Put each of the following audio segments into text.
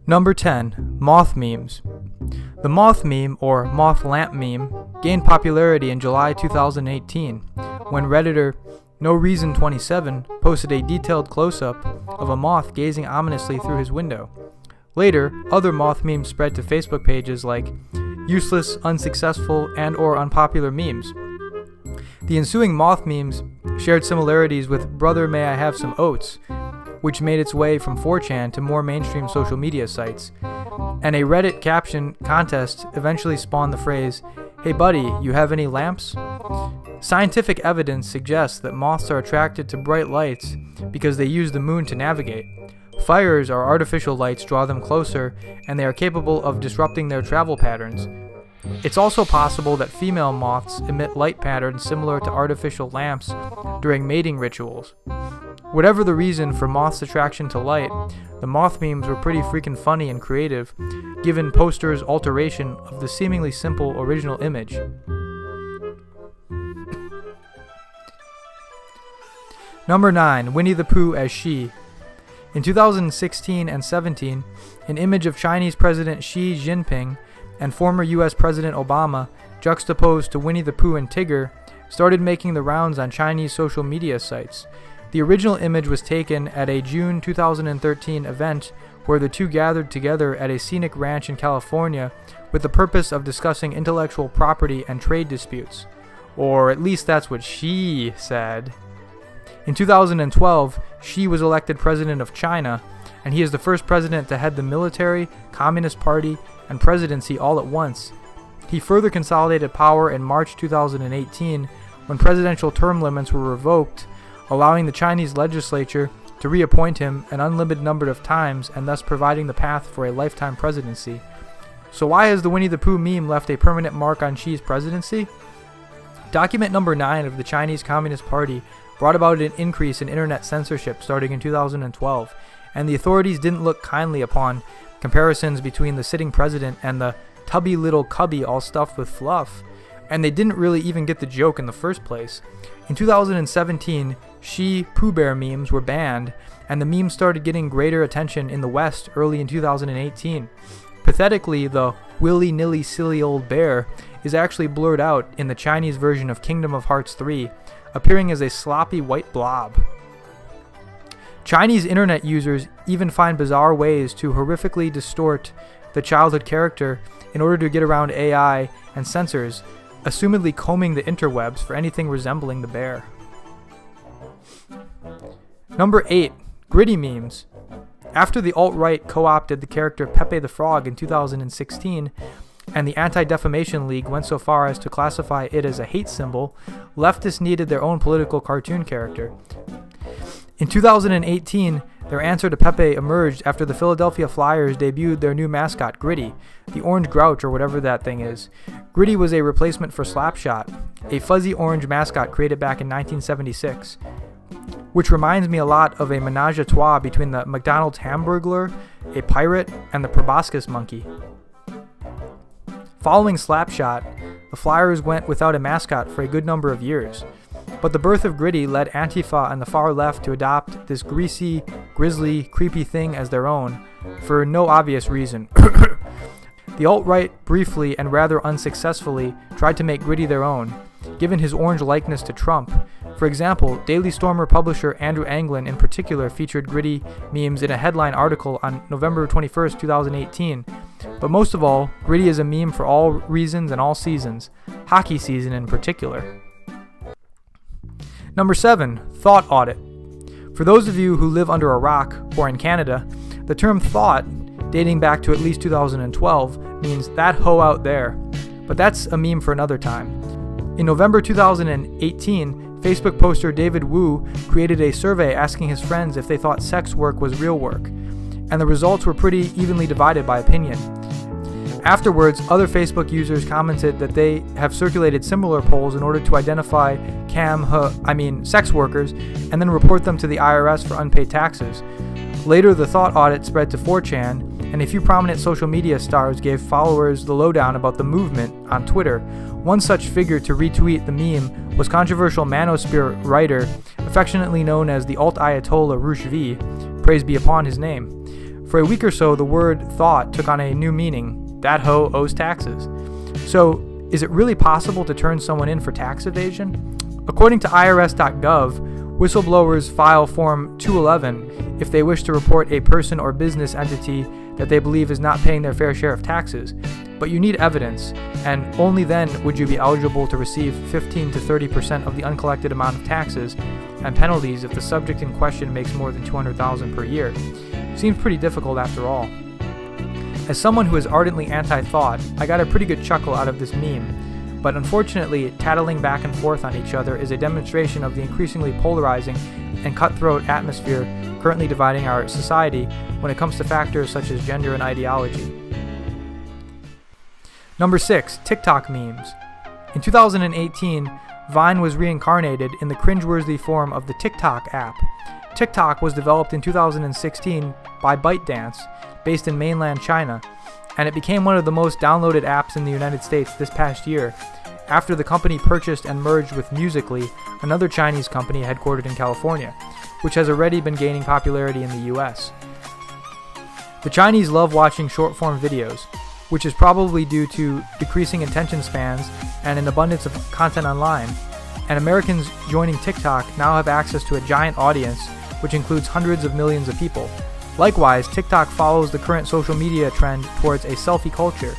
Number 10. Moth Memes. The moth meme, or moth lamp meme, gained popularity in July 2018 when Redditor NoReason27 posted a detailed close-up of a moth gazing ominously through his window. Later, other moth memes spread to Facebook pages like useless, unsuccessful, and/or unpopular memes. The ensuing moth memes shared similarities with Brother May I Have Some Oats, which made its way from 4chan to more mainstream social media sites, and a Reddit caption contest eventually spawned the phrase, "Hey buddy, you have any lamps?" Scientific evidence suggests that moths are attracted to bright lights because they use the moon to navigate. Fires or artificial lights draw them closer, and they are capable of disrupting their travel patterns. It's also possible that female moths emit light patterns similar to artificial lamps during mating rituals. Whatever the reason for moths' attraction to light, the moth memes were pretty freaking funny and creative, given posters' alteration of the seemingly simple original image. Number 9. Winnie the Pooh as She. In 2016 and 17, an image of Chinese President Xi Jinping and former US President Obama, juxtaposed to Winnie the Pooh and Tigger, started making the rounds on Chinese social media sites. The original image was taken at a June 2013 event where the two gathered together at a scenic ranch in California with the purpose of discussing intellectual property and trade disputes. Or at least that's what Xi said. In 2012, Xi was elected president of China, and he is the first president to head the military, Communist Party, and presidency all at once. He further consolidated power in March 2018 when presidential term limits were revoked, allowing the Chinese legislature to reappoint him an unlimited number of times and thus providing the path for a lifetime presidency. So why has the Winnie the Pooh meme left a permanent mark on Xi's presidency? Document number 9 of the Chinese Communist Party brought about an increase in internet censorship starting in 2012, and the authorities didn't look kindly upon comparisons between the sitting president and the tubby little cubby all stuffed with fluff, and they didn't really even get the joke in the first place. In 2017, Xi Pooh Bear memes were banned, and the memes started getting greater attention in the West early in 2018. Pathetically, the willy-nilly silly old bear is actually blurred out in the Chinese version of Kingdom of Hearts 3, appearing as a sloppy white blob. Chinese internet users even find bizarre ways to horrifically distort the childhood character in order to get around AI and censors, assumedly combing the interwebs for anything resembling the bear. Number 8. Gritty memes. After the alt-right co-opted the character Pepe the Frog in 2016, and the Anti-Defamation League went so far as to classify it as a hate symbol, leftists needed their own political cartoon character. In 2018, their answer to Pepe emerged after the Philadelphia Flyers debuted their new mascot, Gritty, the orange grouch or whatever that thing is. Gritty was a replacement for Slapshot, a fuzzy orange mascot created back in 1976, which reminds me a lot of a menage a trois between the McDonald's Hamburglar, a pirate, and the proboscis monkey. Following Slapshot, the Flyers went without a mascot for a good number of years. But the birth of Gritty led Antifa on the far left to adopt this greasy, grisly, creepy thing as their own, for no obvious reason. The alt-right briefly and rather unsuccessfully tried to make Gritty their own, given his orange likeness to Trump. For example, Daily Stormer publisher Andrew Anglin in particular featured Gritty memes in a headline article on November 21st, 2018. But most of all, Gritty is a meme for all reasons and all seasons, hockey season in particular. Number 7. Thought Audit. For those of you who live under a rock or in Canada, the term thought, dating back to at least 2012, means that hoe out there. But that's a meme for another time. In November 2018, Facebook poster David Wu created a survey asking his friends if they thought sex work was real work, and the results were pretty evenly divided by opinion. Afterwards, other Facebook users commented that they have circulated similar polls in order to identify sex workers and then report them to the IRS for unpaid taxes. Later, the thought audit spread to 4chan, and a few prominent social media stars gave followers the lowdown about the movement on Twitter. One such figure to retweet the meme was controversial Manosphere writer, affectionately known as the Alt Ayatollah Rushvi, praise be upon his name. For a week or so, the word thought took on a new meaning. That hoe owes taxes. So, is it really possible to turn someone in for tax evasion? According to IRS.gov, whistleblowers file Form 211 if they wish to report a person or business entity that they believe is not paying their fair share of taxes. But you need evidence, and only then would you be eligible to receive 15 to 30% of the uncollected amount of taxes and penalties if the subject in question makes more than $200,000 per year. Seems pretty difficult after all. As someone who is ardently anti-thought, I got a pretty good chuckle out of this meme, but unfortunately, tattling back and forth on each other is a demonstration of the increasingly polarizing and cutthroat atmosphere currently dividing our society when it comes to factors such as gender and ideology. Number 6, TikTok memes. In 2018, Vine was reincarnated in the cringeworthy form of the TikTok app. TikTok was developed in 2016 by ByteDance, based in mainland China, and it became one of the most downloaded apps in the United States this past year, after the company purchased and merged with Musical.ly, another Chinese company headquartered in California, which has already been gaining popularity in the US. The Chinese love watching short-form videos, which is probably due to decreasing attention spans and an abundance of content online, and Americans joining TikTok now have access to a giant audience, which includes hundreds of millions of people. Likewise, TikTok follows the current social media trend towards a selfie culture.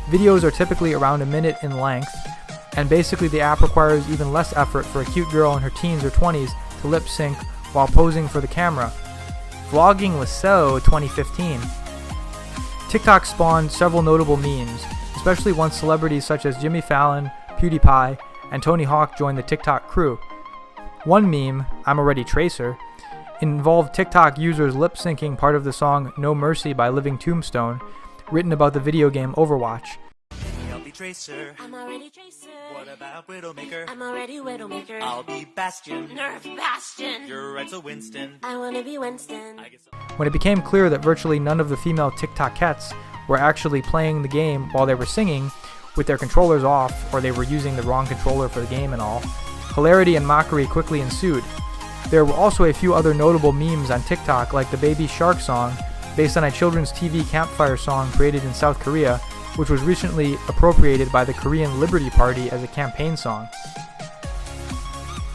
Videos are typically around a minute in length, and basically the app requires even less effort for a cute girl in her teens or 20s to lip sync while posing for the camera. Vlogging was so 2015. TikTok spawned several notable memes, especially once celebrities such as Jimmy Fallon, PewDiePie, and Tony Hawk joined the TikTok crew. One meme, I'm Already Tracer, involved TikTok users lip-syncing part of the song No Mercy by Living Tombstone, written about the video game Overwatch. I'll be Tracer. I'm already Tracer. What about Widowmaker? I'm already Widowmaker. I'll be Bastion. Nerf Bastion. You're right, so Winston. I wanna be Winston. I guess When it became clear that virtually none of the female TikTokettes were actually playing the game while they were singing, with their controllers off, or they were using the wrong controller for the game and all, hilarity and mockery quickly ensued. There were also a few other notable memes on TikTok, like the Baby Shark song, based on a children's TV campfire song created in South Korea, which was recently appropriated by the Korean Liberty Party as a campaign song.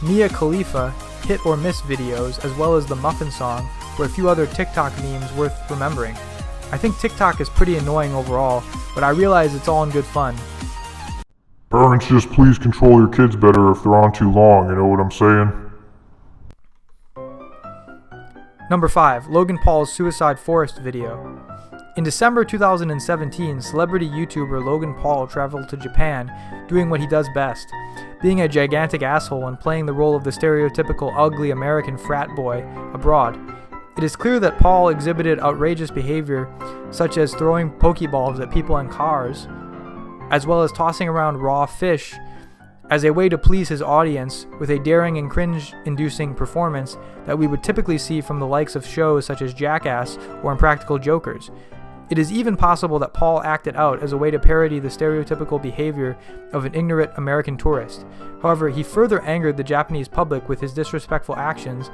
Mia Khalifa hit or miss videos, as well as the Muffin song, were a few other TikTok memes worth remembering. I think TikTok is pretty annoying overall, but I realize it's all in good fun. Parents, just please control your kids better if they're on too long, you know what I'm saying? Number 5, Logan Paul's Suicide Forest video. In December 2017, celebrity YouTuber Logan Paul traveled to Japan doing what he does best, being a gigantic asshole and playing the role of the stereotypical ugly American frat boy abroad. It is clear that Paul exhibited outrageous behavior such as throwing Pokeballs at people in cars, as well as tossing around raw fish as a way to please his audience with a daring and cringe-inducing performance that we would typically see from the likes of shows such as Jackass or Impractical Jokers. It is even possible that Paul acted out as a way to parody the stereotypical behavior of an ignorant American tourist. However, he further angered the Japanese public with his disrespectful actions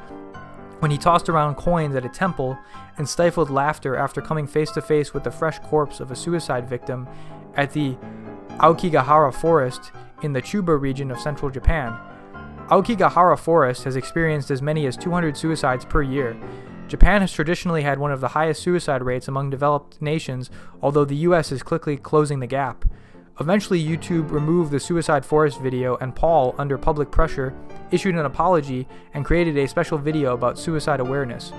when he tossed around coins at a temple and stifled laughter after coming face to face with the fresh corpse of a suicide victim at the Aokigahara Forest in the Chuba region of central Japan. Aokigahara Forest has experienced as many as 200 suicides per year. Japan has traditionally had one of the highest suicide rates among developed nations, although the US is quickly closing the gap. Eventually, YouTube removed the Suicide Forest video, and Paul, under public pressure, issued an apology and created a special video about suicide awareness.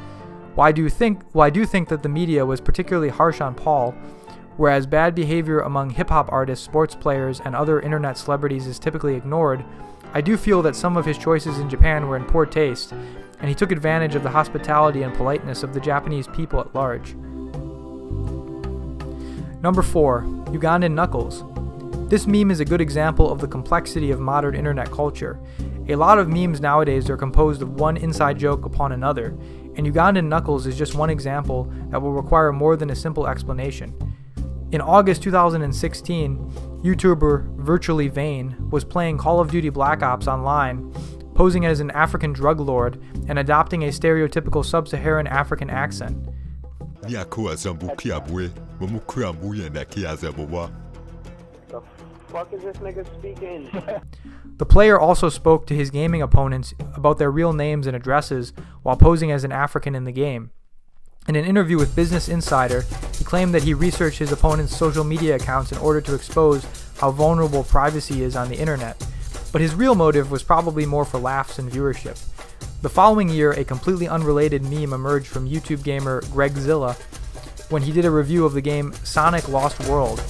While I do think that the media was particularly harsh on Paul, whereas bad behavior among hip-hop artists, sports players, and other internet celebrities is typically ignored, I do feel that some of his choices in Japan were in poor taste, and he took advantage of the hospitality and politeness of the Japanese people at large. Number 4, Ugandan Knuckles. This meme is a good example of the complexity of modern internet culture. A lot of memes nowadays are composed of one inside joke upon another, and Ugandan Knuckles is just one example that will require more than a simple explanation. In August 2016, YouTuber Virtually Vain was playing Call of Duty Black Ops online, posing as an African drug lord and adopting a stereotypical sub-Saharan African accent. Fuck is this nigga speaking? The player also spoke to his gaming opponents about their real names and addresses while posing as an African in the game. In an interview with Business Insider, he claimed that he researched his opponent's social media accounts in order to expose how vulnerable privacy is on the internet. But his real motive was probably more for laughs and viewership. The following year, a completely unrelated meme emerged from YouTube gamer Gregzilla when he did a review of the game Sonic Lost World,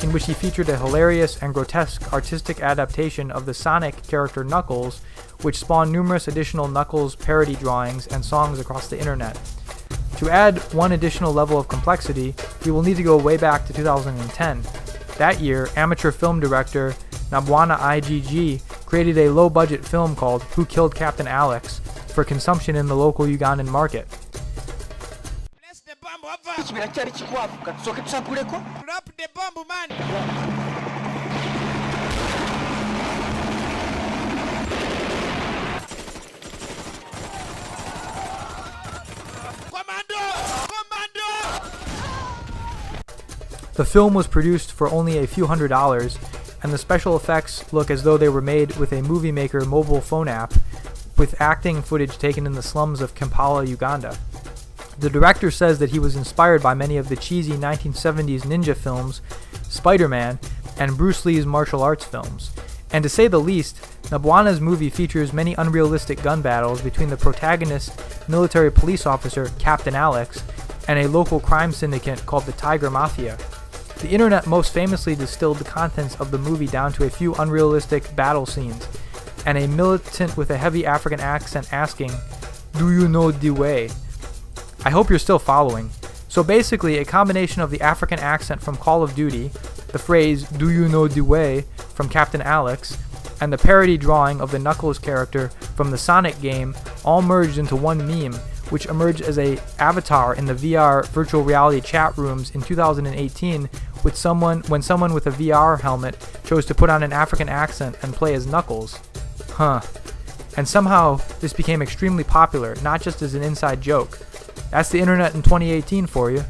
in which he featured a hilarious and grotesque artistic adaptation of the Sonic character Knuckles, which spawned numerous additional Knuckles parody drawings and songs across the internet. To add one additional level of complexity, we will need to go way back to 2010. That year, amateur film director Nabwana IGG created a low-budget film called Who Killed Captain Alex for consumption in the local Ugandan market. The film was produced for only a few $100s, and the special effects look as though they were made with a Movie Maker mobile phone app, with acting footage taken in the slums of Kampala, Uganda. The director says that he was inspired by many of the cheesy 1970s ninja films, Spider-Man, and Bruce Lee's martial arts films. And to say the least, Nabwana's movie features many unrealistic gun battles between the protagonist, military police officer Captain Alex, and a local crime syndicate called the Tiger Mafia. The internet most famously distilled the contents of the movie down to a few unrealistic battle scenes, and a militant with a heavy African accent asking, "Do you know the way?" I hope you're still following. So basically, a combination of the African accent from Call of Duty, the phrase, "Do you know the way?" from Captain Alex, and the parody drawing of the Knuckles character from the Sonic game all merged into one meme, which emerged as a avatar in the VR virtual reality chat rooms in 2018 when someone with a VR helmet chose to put on an African accent and play as Knuckles. And somehow this became extremely popular, not just as an inside joke. That's the internet in 2018 for you.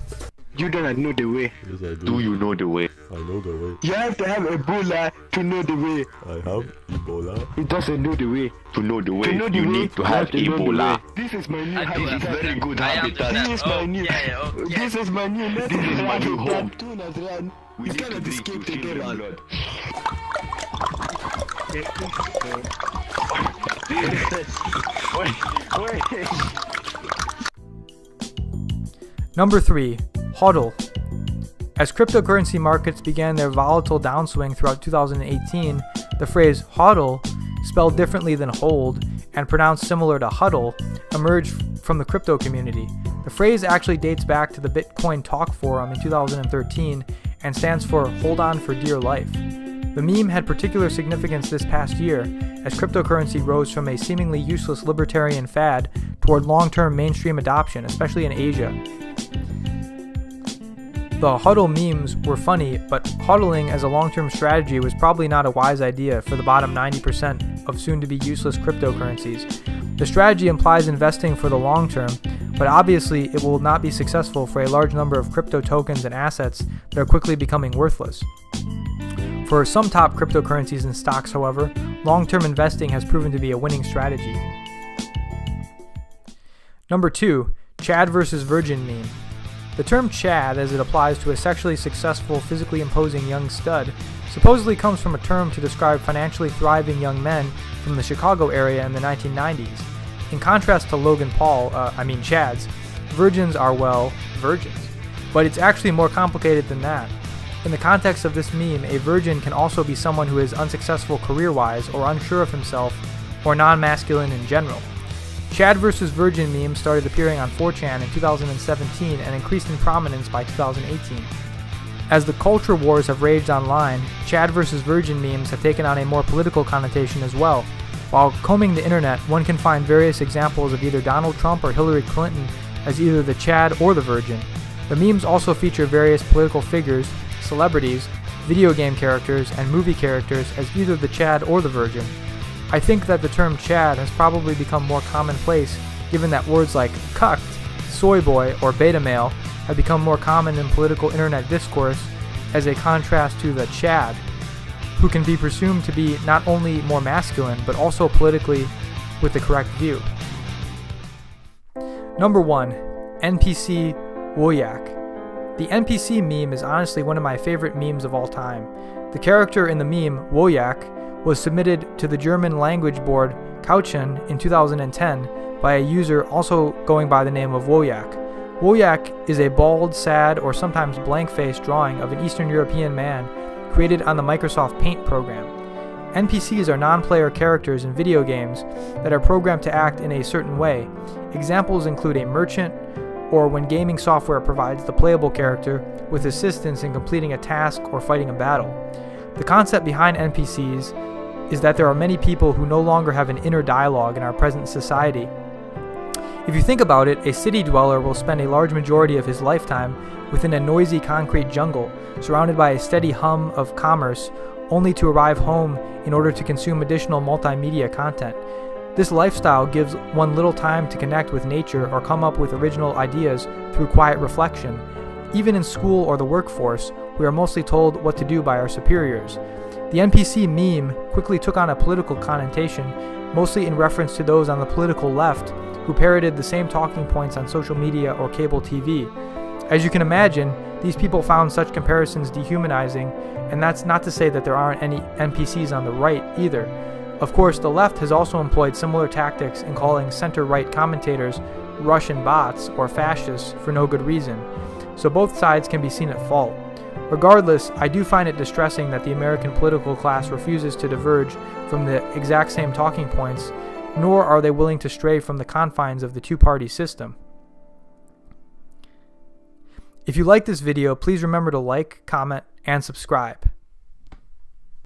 You don't know the way. Yes, I do. Do you know the way? I know the way. You have to have Ebola to know the way. I have Ebola. He doesn't know the way. To know the way, To know the you way, need to have you know the Ebola. way. This is my new This is habitat. very good This habitat. is my new. This is my new. This is my new home. We We need to cannot drink escape to the children's devil. blood. Number 3. HODL. As cryptocurrency markets began their volatile downswing throughout 2018, the phrase HODL, spelled differently than hold and pronounced similar to huddle, emerged from the crypto community. The phrase actually dates back to the Bitcoin Talk Forum in 2013 and stands for Hold On for Dear Life. The meme had particular significance this past year, as cryptocurrency rose from a seemingly useless libertarian fad toward long-term mainstream adoption, especially in Asia. The HODL memes were funny, but HODLing as a long-term strategy was probably not a wise idea for the bottom 90% of soon-to-be useless cryptocurrencies. The strategy implies investing for the long term, but obviously it will not be successful for a large number of crypto tokens and assets that are quickly becoming worthless. For some top cryptocurrencies and stocks, however, long-term investing has proven to be a winning strategy. Number 2, Chad versus Virgin meme. The term Chad, as it applies to a sexually successful, physically imposing young stud, supposedly comes from a term to describe financially thriving young men from the Chicago area in the 1990s. In contrast to Logan Paul, Chads, virgins are, well, virgins. But it's actually more complicated than that. In the context of this meme, a virgin can also be someone who is unsuccessful career-wise or unsure of himself or non-masculine in general. Chad vs. Virgin memes started appearing on 4chan in 2017 and increased in prominence by 2018. As the culture wars have raged online, Chad vs. Virgin memes have taken on a more political connotation as well. While combing the internet, one can find various examples of either Donald Trump or Hillary Clinton as either the Chad or the Virgin. The memes also feature various political figures, celebrities, video game characters, and movie characters as either the Chad or the Virgin. I think that the term Chad has probably become more commonplace given that words like cucked, soy boy, or beta male have become more common in political internet discourse as a contrast to the Chad, who can be presumed to be not only more masculine, but also politically with the correct view. Number 1. NPC Wojak. The NPC meme is honestly one of my favorite memes of all time. The character in the meme, Wojak, was submitted to the German language board Couchen in 2010 by a user also going by the name of Wojak. Wojak is a bald, sad, or sometimes blank-faced drawing of an Eastern European man created on the Microsoft Paint program. NPCs are non-player characters in video games that are programmed to act in a certain way. Examples include a merchant, or when gaming software provides the playable character with assistance in completing a task or fighting a battle. The concept behind NPCs is that there are many people who no longer have an inner dialogue in our present society. If you think about it, a city dweller will spend a large majority of his lifetime within a noisy concrete jungle, surrounded by a steady hum of commerce, only to arrive home in order to consume additional multimedia content. This lifestyle gives one little time to connect with nature or come up with original ideas through quiet reflection. Even in school or the workforce, we are mostly told what to do by our superiors. The NPC meme quickly took on a political connotation, mostly in reference to those on the political left who parroted the same talking points on social media or cable TV. As you can imagine, these people found such comparisons dehumanizing, and that's not to say that there aren't any NPCs on the right either. Of course, the left has also employed similar tactics in calling center-right commentators Russian bots or fascists for no good reason, so both sides can be seen at fault. Regardless, I do find it distressing that the American political class refuses to diverge from the exact same talking points, nor are they willing to stray from the confines of the two-party system. If you like this video, please remember to like, comment, and subscribe.